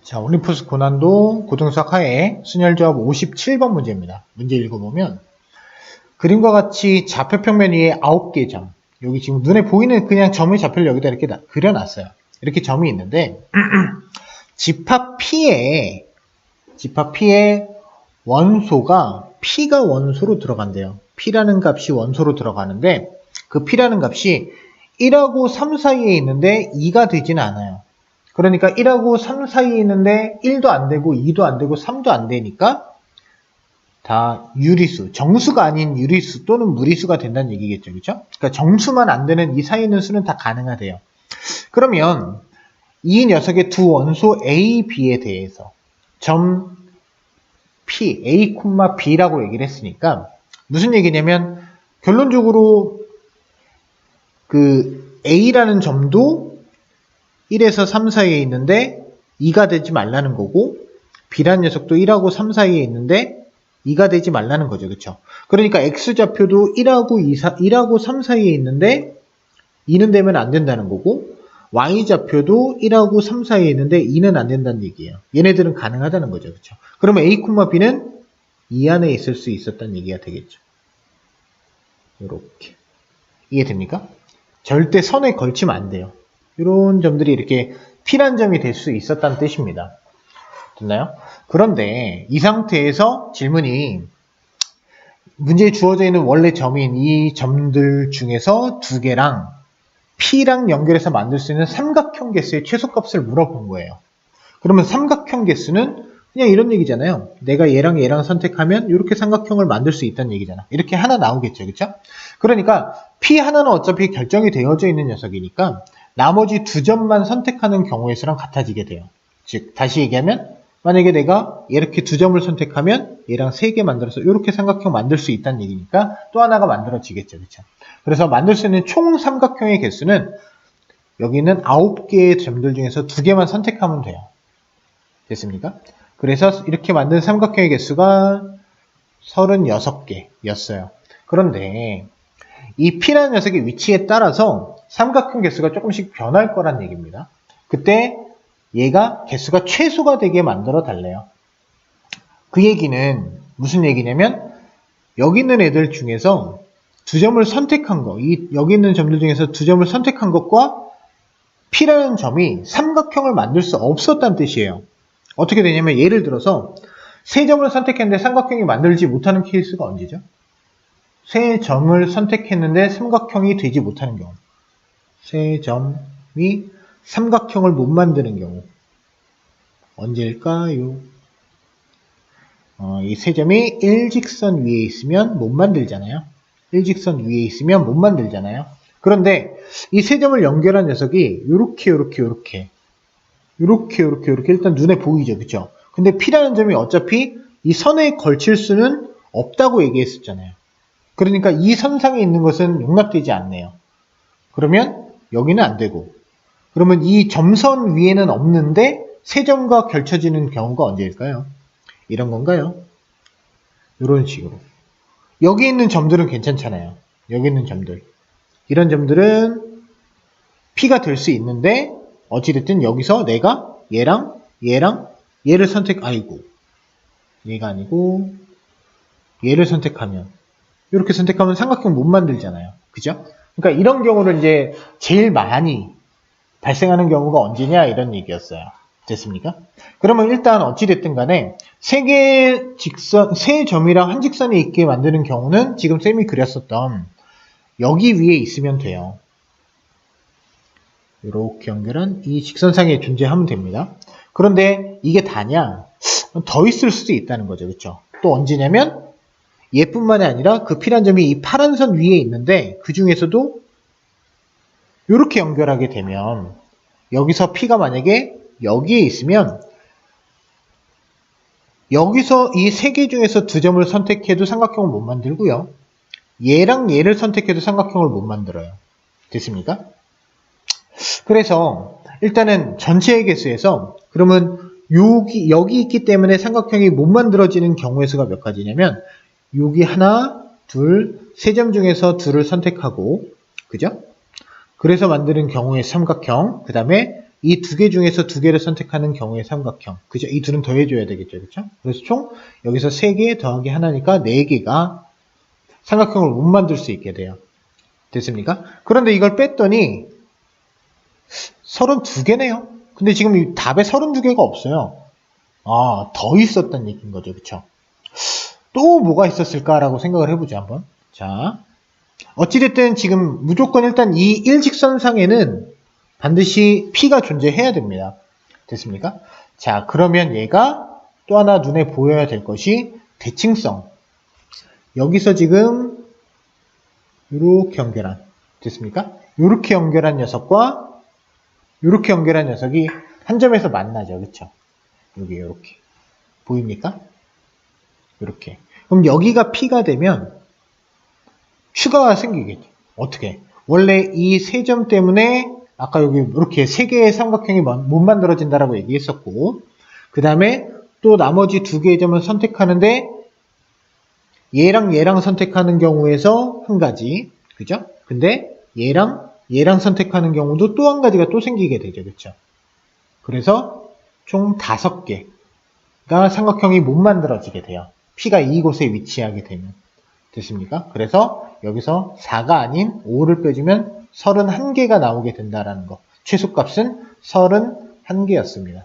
자, 올림푸스 고난도 고등수학 하에 순열조합 57번 문제입니다. 문제 읽어보면 그림과 같이 좌표평면 위에 9개의 점, 여기 지금 눈에 보이는 그냥 점의 좌표를 여기다 이렇게 그려놨어요. 이렇게 점이 있는데 집합 P에 원소가 P가 원소로 들어간대요. P라는 값이 원소로 들어가는데 그 P라는 값이 1하고 3 사이에 있는데 2가 되지는 않아요. 그러니까 1하고 3 사이에 있는데 1도 안 되고 2도 안 되고 3도 안 되니까 다 유리수, 정수가 아닌 유리수 또는 무리수가 된다는 얘기겠죠. 그렇죠? 그러니까 정수만 안 되는 이 사이에 있는 수는 다 가능하대요. 그러면 이 녀석의 두 원소 A, B에 대해서 점 P, A, B라고 얘기를 했으니까 무슨 얘기냐면 결론적으로 그 A라는 점도 1에서 3 사이에 있는데 2가 되지 말라는 거고 B라는 녀석도 1하고 3 사이에 있는데 2가 되지 말라는 거죠. 그렇죠? 그러니까 X좌표도 1하고 3 사이에 있는데 2는 되면 안 된다는 거고 Y좌표도 1하고 3 사이에 있는데 2는 안 된다는 얘기예요. 얘네들은 가능하다는 거죠. 그렇죠? 그러면 A, B는 이 안에 있을 수 있었다는 얘기가 되겠죠. 이렇게. 이해됩니까? 절대 선에 걸치면 안 돼요. 이런 점들이 이렇게 P란 점이 될 수 있었다는 뜻입니다. 됐나요? 그런데 이 상태에서 질문이 문제에 주어져 있는 원래 점인 이 점들 중에서 두 개랑 P랑 연결해서 만들 수 있는 삼각형 개수의 최소값을 물어본 거예요. 그러면 삼각형 개수는 그냥 이런 얘기잖아요. 내가 얘랑 얘랑 선택하면 이렇게 삼각형을 만들 수 있다는 얘기잖아. 이렇게 하나 나오겠죠. 그렇죠? 그러니까 P 하나는 어차피 결정이 되어져 있는 녀석이니까 나머지 두 점만 선택하는 경우의 수랑 같아지게 돼요. 즉 다시 얘기하면 만약에 내가 이렇게 두 점을 선택하면 얘랑 3개 만들어서 이렇게 삼각형 만들 수 있다는 얘기니까 또 하나가 만들어지겠죠. 그렇죠? 그래서 만들 수 있는 총 삼각형의 개수는 여기는 9개의 점들 중에서 2개만 선택하면 돼요. 됐습니까? 그래서 이렇게 만든 삼각형의 개수가 36개였어요. 그런데 이 P라는 녀석의 위치에 따라서 삼각형 개수가 조금씩 변할 거란 얘기입니다. 그때 얘가 개수가 최소가 되게 만들어 달래요. 그 얘기는 무슨 얘기냐면 여기 있는 애들 중에서 두 점을 선택한 거, 여기 있는 점들 중에서 두 점을 선택한 것과 P라는 점이 삼각형을 만들 수 없었다는 뜻이에요. 어떻게 되냐면 예를 들어서 세 점을 선택했는데 삼각형이 만들지 못하는 케이스가 언제죠? 세 점을 선택했는데 삼각형이 되지 못하는 경우. 세 점이 삼각형을 못 만드는 경우. 언제일까요? 이 세 점이 일직선 위에 있으면 못 만들잖아요. 일직선 위에 있으면 못 만들잖아요. 그런데 이 세 점을 연결한 녀석이 요렇게 일단 눈에 보이죠. 그쵸? 근데 P라는 점이 어차피 이 선에 걸칠 수는 없다고 얘기했었잖아요. 그러니까 이 선상에 있는 것은 용납되지 않네요. 그러면 여기는 안 되고 그러면 이 점선 위에는 없는데 세 점과 겹쳐지는 경우가 언제일까요? 이런 건가요? 이런 식으로. 여기 있는 점들은 괜찮잖아요. 여기 있는 점들. 이런 점들은 P가 될 수 있는데 어찌됐든 여기서 내가 얘랑 얘를 얘가 아니고 얘를 선택하면 이렇게 선택하면 삼각형 못 만들잖아요. 그죠? 그러니까 이런 경우를 이제 제일 많이 발생하는 경우가 언제냐 이런 얘기였어요. 됐습니까? 그러면 일단 어찌됐든 간에 세 점이랑 한 직선이 있게 만드는 경우는 지금 쌤이 그렸었던 여기 위에 있으면 돼요. 이렇게 연결한 이 직선상에 존재하면 됩니다. 그런데 이게 다냐? 더 있을 수도 있다는 거죠. 그렇죠? 또 언제냐면 얘뿐만이 아니라 그 P란 점이 이 파란 선 위에 있는데 그 중에서도 이렇게 연결하게 되면 여기서 P가 만약에 여기에 있으면 여기서 이 세 개 중에서 두 점을 선택해도 삼각형을 못 만들고요. 얘랑 얘를 선택해도 삼각형을 못 만들어요. 됐습니까? 그래서 일단은 전체의 개수에서 그러면 여기 있기 때문에 삼각형이 못 만들어지는 경우의 수가 몇 가지냐면 여기 하나, 둘, 세 점 중에서 둘을 선택하고 그죠? 그래서 만드는 경우의 삼각형 그 다음에 이 두 개 중에서 두 개를 선택하는 경우의 삼각형. 그죠? 이 둘은 더해줘야 되겠죠. 그쵸? 그래서 총 여기서 3개 더하기 하나니까 4개가 삼각형을 못 만들 수 있게 돼요. 됐습니까? 그런데 이걸 뺐더니 32개네요. 근데 지금 이 답에 32개가 없어요. 아, 더 있었단 얘기인 거죠. 그쵸? 또 뭐가 있었을까라고 생각을 해보죠, 한번. 자, 어찌됐든 지금 무조건 일단 이 일직선상에는 반드시 P가 존재해야 됩니다. 됐습니까? 자, 그러면 얘가 또 하나 눈에 보여야 될 것이 대칭성. 여기서 지금 이렇게 연결한, 됐습니까? 이렇게 연결한 녀석과 이렇게 연결한 녀석이 한 점에서 만나죠. 그쵸? 여기 이렇게 보입니까? 이렇게. 그럼 여기가 P가 되면 추가가 생기겠죠. 어떻게? 원래 이 세 점 때문에 아까 여기 이렇게 3개의 삼각형이 못 만들어진다라고 얘기했었고, 그 다음에 또 나머지 2개의 점을 선택하는데 얘랑 얘랑 선택하는 경우에서 한 가지, 그죠? 근데 얘랑 선택하는 경우도 또 한 가지가 또 생기게 되죠. 그쵸? 그래서 총 5개가 삼각형이 못 만들어지게 돼요. P가 이곳에 위치하게 되면. 됐습니까? 그래서 여기서 4가 아닌 5를 빼주면 31개가 나오게 된다라는 거. 최소값은 31개였습니다.